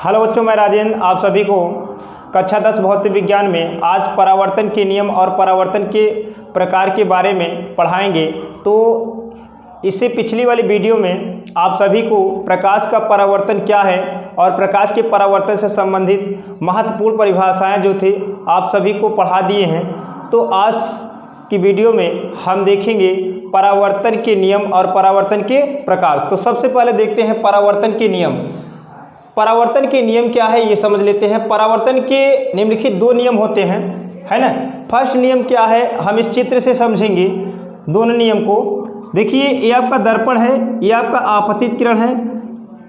Hello बच्चों, मैं राजेंद्र आप सभी को कक्षा 10 भौतिक विज्ञान में आज परावर्तन के नियम और परावर्तन के प्रकार के बारे में पढ़ाएंगे। तो इससे पिछली वाली वीडियो में आप सभी को प्रकाश का परावर्तन क्या है और प्रकाश के परावर्तन से संबंधित महत्वपूर्ण परिभाषाएं जो थी आप सभी को पढ़ा दिए हैं। तो आज की वीडियो में हम देखेंगे परावर्तन के नियम और परावर्तन के प्रकार। तो सबसे पहले देखते हैं परावर्तन के नियम। परावर्तन के नियम क्या है ये समझ लेते हैं। परावर्तन के निम्नलिखित दो नियम होते हैं, है ना। फर्स्ट नियम क्या है हम इस चित्र से समझेंगे दोनों नियम को। देखिए, ये आपका दर्पण है, ये आपका आपतित किरण है।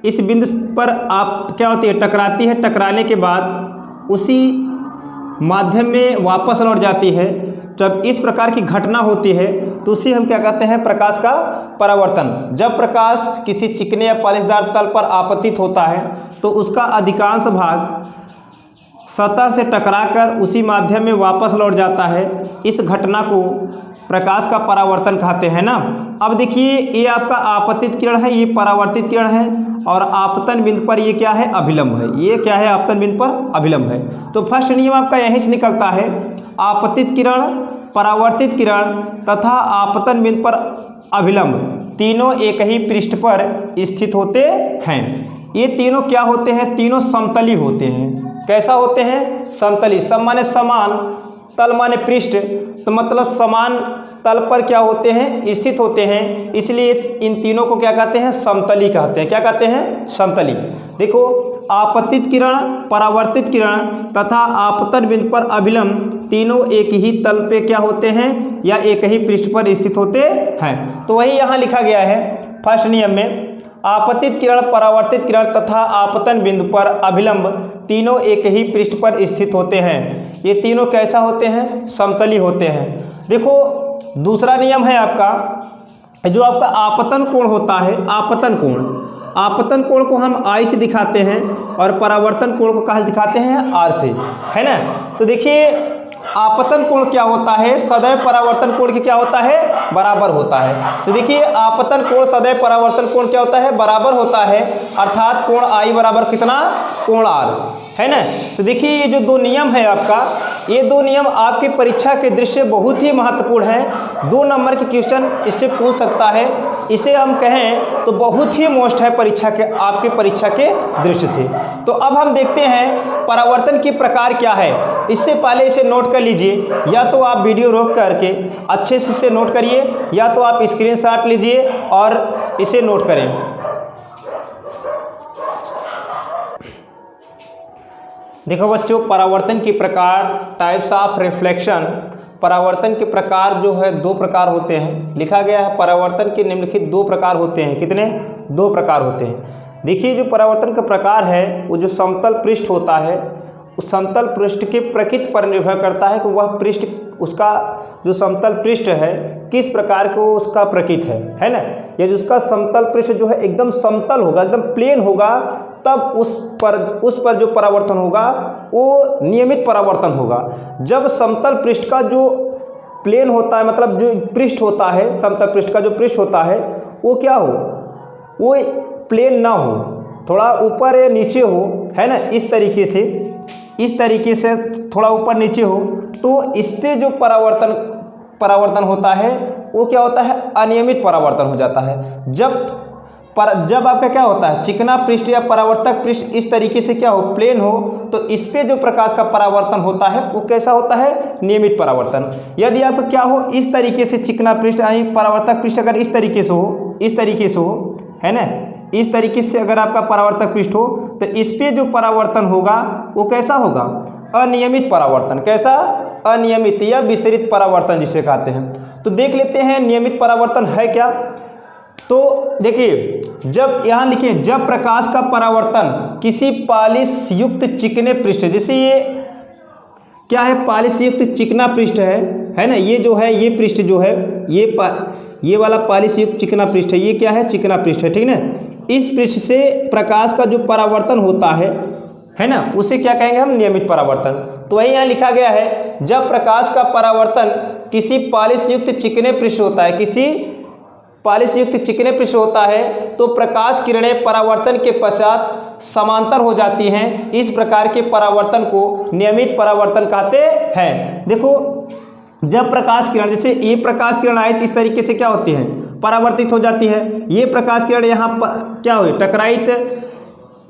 इस बिंदु पर आप क्या होती है, टकराती है। टकराने के बाद उसी माध्यम में वापस लौट जाती है। जब इस प्रकार की घटना होती है तो उसे हम क्या कहते हैं, प्रकाश का परावर्तन। जब प्रकाश किसी चिकने या पालिशदार तल पर आपतित होता है तो उसका अधिकांश भाग सतह से टकराकर उसी माध्यम में वापस लौट जाता है। इस घटना को प्रकाश का परावर्तन कहते हैं ना। अब देखिए, ये आपका आपतित किरण है, ये परावर्तित किरण है और आपतन बिंदु पर ये क्या है, अभिलंब है। ये क्या है, आपतन बिंदु पर अभिलंब है। तो फर्स्ट नियम आपका यहीं से निकलता है, आपतित किरण, परावर्तित किरण तथा आपतन बिंदु पर अभिलंब तीनों एक ही पृष्ठ पर स्थित होते हैं। ये तीनों क्या होते हैं, तीनों समतली होते हैं। कैसा होते हैं, समतली। सम माने समान, तल माने पृष्ठ, तो मतलब समान तल पर क्या होते हैं, स्थित होते हैं। इसलिए इन तीनों को क्या कहते हैं, समतली कहते हैं। क्या कहते हैं, समतली। देखो, आपतित किरण, परावर्तित किरण तथा आपतन बिंदु पर अभिलंब तीनों एक ही तल पे क्या होते हैं या एक ही पृष्ठ पर स्थित होते हैं। तो वही यहाँ लिखा गया है फर्स्ट नियम में, आपतित किरण, परावर्तित किरण तथा आपतन बिंदु पर अभिलंब तीनों एक ही पृष्ठ पर स्थित होते हैं। ये तीनों कैसा होते हैं, समतली होते हैं। देखो, दूसरा नियम है आपका, जो आपका आपतन कोण होता है, आपतन कोण। आपतन कोण को हम आई से दिखाते हैं और परावर्तन कोण को कहाँ से दिखाते हैं, आर से, है ना। तो देखिए, आपतन कोण क्या होता है, सदैव परावर्तन कोण के क्या होता है, बराबर होता है। तो देखिए, आपतन कोण सदैव परावर्तन कोण क्या होता है, बराबर होता है। अर्थात कोण आई बराबर कितना, कोण आर, है ना। तो देखिए, ये जो दो नियम है आपका, ये दो नियम आपकी परीक्षा के दृष्टि बहुत ही महत्वपूर्ण है। 2 नंबर के क्वेश्चन इससे पूछ सकता है। इसे हम कहें तो बहुत ही मोस्ट है परीक्षा के, आपके परीक्षा के दृष्टि से। तो अब हम देखते हैं परावर्तन के प्रकार क्या है। इससे पहले इसे नोट कर लीजिए, या तो आप वीडियो रोक करके अच्छे से इसे नोट करिए, या तो आप स्क्रीनशॉट लीजिए और इसे नोट करें। देखो बच्चों, परावर्तन के प्रकार, टाइप्स ऑफ रिफ्लेक्शन। परावर्तन के प्रकार जो है 2 प्रकार होते हैं। लिखा गया है परावर्तन के निम्नलिखित 2 प्रकार होते हैं। कितने, 2 प्रकार होते हैं। देखिए, जो परावर्तन का प्रकार है वो जो समतल पृष्ठ होता है, उस समतल पृष्ठ के प्रकृति पर निर्भर करता है कि वह पृष्ठ, उसका जो समतल पृष्ठ है किस प्रकार को उसका प्रकृति है ना। या जिसका समतल पृष्ठ जो है एकदम समतल होगा, एकदम प्लेन होगा, तब उस पर जो परावर्तन होगा वो नियमित परावर्तन होगा। जब समतल पृष्ठ का जो प्लेन होता है, मतलब जो पृष्ठ होता है, समतल पृष्ठ का जो पृष्ठ होता है वो क्या हो, वो प्लेन ना हो, थोड़ा ऊपर या नीचे हो, है ना। इस तरीके से थोड़ा ऊपर नीचे हो, तो इस पे जो परावर्तन होता है वो क्या होता है, अनियमित परावर्तन हो जाता है। जब आपका क्या होता है, चिकना पृष्ठ या परावर्तक पृष्ठ इस तरीके से क्या हो, प्लेन हो, तो इस पे जो प्रकाश का परावर्तन होता है वो कैसा होता है, नियमित परावर्तन। यदि आपका क्या हो, इस तरीके से चिकना पृष्ठ, परावर्तक पृष्ठ अगर इस तरीके से हो, है ना, इस तरीके से अगर आपका परावर्तक पृष्ठ हो तो इस पे जो परावर्तन होगा वो कैसा होगा, अनियमित परावर्तन। कैसा, अनियमित या विसरित परावर्तन जिसे कहते हैं। तो देख लेते हैं नियमित परावर्तन है क्या। तो देखिए, जब यहाँ लिखिए, जब प्रकाश का परावर्तन किसी पालिश युक्त चिकने पृष्ठ, जैसे ये क्या है, पालिश युक्त चिकना पृष्ठ है ना। ये जो है, ये पृष्ठ जो है, ये वाला पालिश युक्त चिकना पृष्ठ है। ये क्या है, चिकना पृष्ठ है, ठीक ना। इस पृष्ठ से प्रकाश का जो परावर्तन होता है ना, उसे क्या कहेंगे हम, नियमित परावर्तन। तो वही यहाँ लिखा गया है, जब प्रकाश का परावर्तन किसी पालिश युक्त चिकने पृष्ठ होता है, किसी पॉलिश युक्त चिकने पृष्ठ होता है तो प्रकाश किरणें परावर्तन के पश्चात समांतर हो जाती हैं। इस प्रकार के परावर्तन को नियमित परावर्तन कहते हैं। देखो, जब प्रकाश किरण, जैसे ये प्रकाश किरण आए तो इस तरीके से क्या होती है, परावर्तित हो जाती है। ये प्रकाश किरण यहाँ पर क्या हुई, टकराई,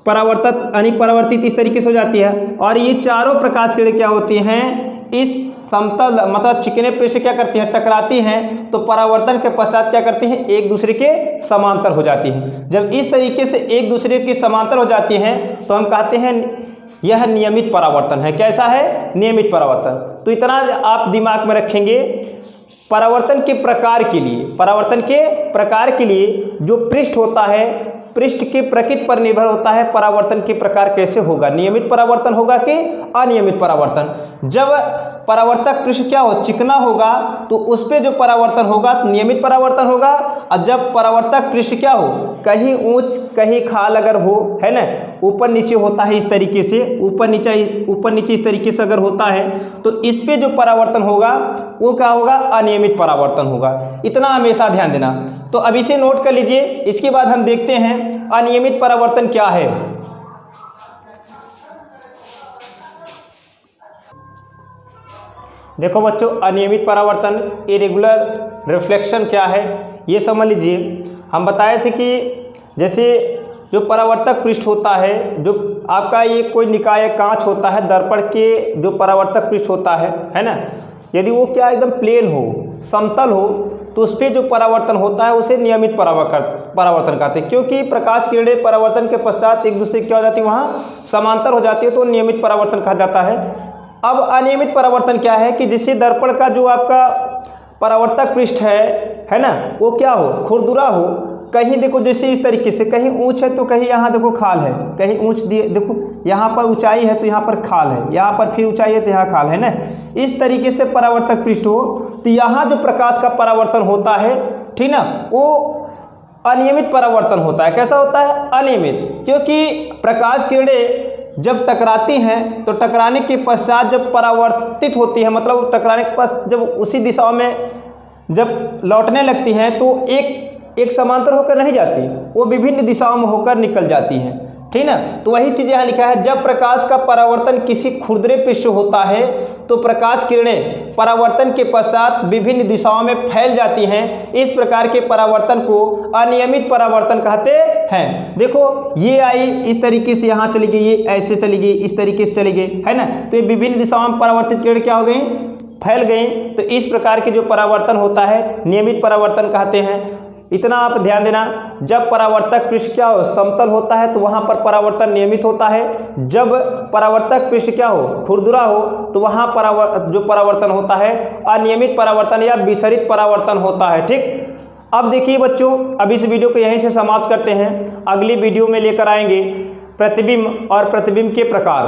परावर्तित यानी परावर्तित इस तरीके से हो जाती है। और ये चारों प्रकाश किरणें क्या होती हैं, इस समतल मतलब चिकने पृष्ठ क्या करती हैं, टकराती हैं, तो परावर्तन के पश्चात क्या करती हैं, एक दूसरे के समांतर हो जाती हैं। जब इस तरीके से एक दूसरे के समांतर हो जाती हैं तो हम कहते हैं यह नियमित परावर्तन है। कैसा है, नियमित परावर्तन। तो इतना आप दिमाग में रखेंगे। परावर्तन के प्रकार के लिए, परावर्तन के प्रकार के लिए जो पृष्ठ होता है, पृष्ठ के प्रकृति पर निर्भर होता है परावर्तन के प्रकार कैसे होगा, नियमित परावर्तन होगा कि अनियमित परावर्तन। जब परावर्तक पृष्ठ क्या हो, चिकना होगा तो उस पर जो परावर्तन होगा नियमित परावर्तन होगा। और जब परावर्तक पृष्ठ क्या हो, कहीं ऊंच कहीं खाल अगर हो, है ना, ऊपर नीचे होता है इस तरीके से, ऊपर नीचे इस तरीके से अगर होता है तो इस पे जो परावर्तन होगा वो क्या होगा, अनियमित परावर्तन होगा। इतना हमेशा ध्यान देना। तो अब इसे नोट कर लीजिए। इसके बाद हम देखते हैं अनियमित परावर्तन क्या है। देखो बच्चों, अनियमित परावर्तन, इरेगुलर रिफ्लेक्शन क्या है ये समझ लीजिए। हम बताए थे कि जैसे जो परावर्तक पृष्ठ होता है, जो आपका ये कोई निकाय कांच होता है, दर्पण के जो परावर्तक पृष्ठ होता है ना, यदि वो क्या एकदम प्लेन हो, समतल हो, तो उस पर जो परावर्तन होता है उसे नियमित परावर्तन कहते हैं। क्योंकि प्रकाश किरणें परावर्तन के पश्चात एक दूसरे क्या हो जाती है, वहाँ समांतर हो जाती है, तो नियमित परावर्तन कहा जाता है। अब अनियमित परावर्तन क्या है कि जिससे दर्पण का जो आपका परावर्तक पृष्ठ है ना, वो क्या हो, खुरदुरा हो। कहीं देखो जैसे इस तरीके से, कहीं ऊंच है तो कहीं यहाँ देखो खाल है, कहीं ऊंच दिए देखो यहाँ पर ऊंचाई है तो यहाँ पर खाल है, यहाँ पर फिर ऊंचाई है तो यहाँ खाल है ना। इस तरीके से परावर्तक पृष्ठ हो तो यहाँ जो प्रकाश का परावर्तन होता है, ठीक ना, वो अनियमित परावर्तन होता है। कैसा होता है, अनियमित। क्योंकि प्रकाश किरणें जब टकराती हैं तो टकराने के पश्चात जब परावर्तित होती है, मतलब टकराने के पास जब उसी दिशा में जब लौटने लगती हैं तो एक समांतर होकर नहीं जाती, वो विभिन्न दिशाओं में होकर निकल जाती हैं, ठीक ना। तो वही चीज़ यहाँ लिखा है, जब प्रकाश का परावर्तन किसी खुरदरे पृष्ठ होता है तो प्रकाश किरणें परावर्तन के पश्चात विभिन्न दिशाओं में फैल जाती हैं। इस प्रकार के परावर्तन को अनियमित परावर्तन कहते हैं। देखो, ये आई इस तरीके से यहाँ चली गई, ये ऐसे चली गई, इस तरीके से चली गई, है ना। तो ये विभिन्न दिशाओं में परावर्तित किरण क्या हो गई, फैल गई। तो इस प्रकार के जो परावर्तन होता है नियमित परावर्तन कहते हैं। इतना आप ध्यान देना। जब परावर्तक पृष्ठ क्या हो, समतल होता है तो वहाँ पर परावर्तन नियमित होता है। जब परावर्तक पृष्ठ क्या हो, खुरदुरा हो, तो वहाँ जो परावर्तन होता है अनियमित परावर्तन या विसरित परावर्तन होता है। ठीक, अब देखिए बच्चों, अब इस वीडियो को यहीं से समाप्त करते हैं। अगली वीडियो में लेकर आएंगे प्रतिबिंब और प्रतिबिंब के प्रकार।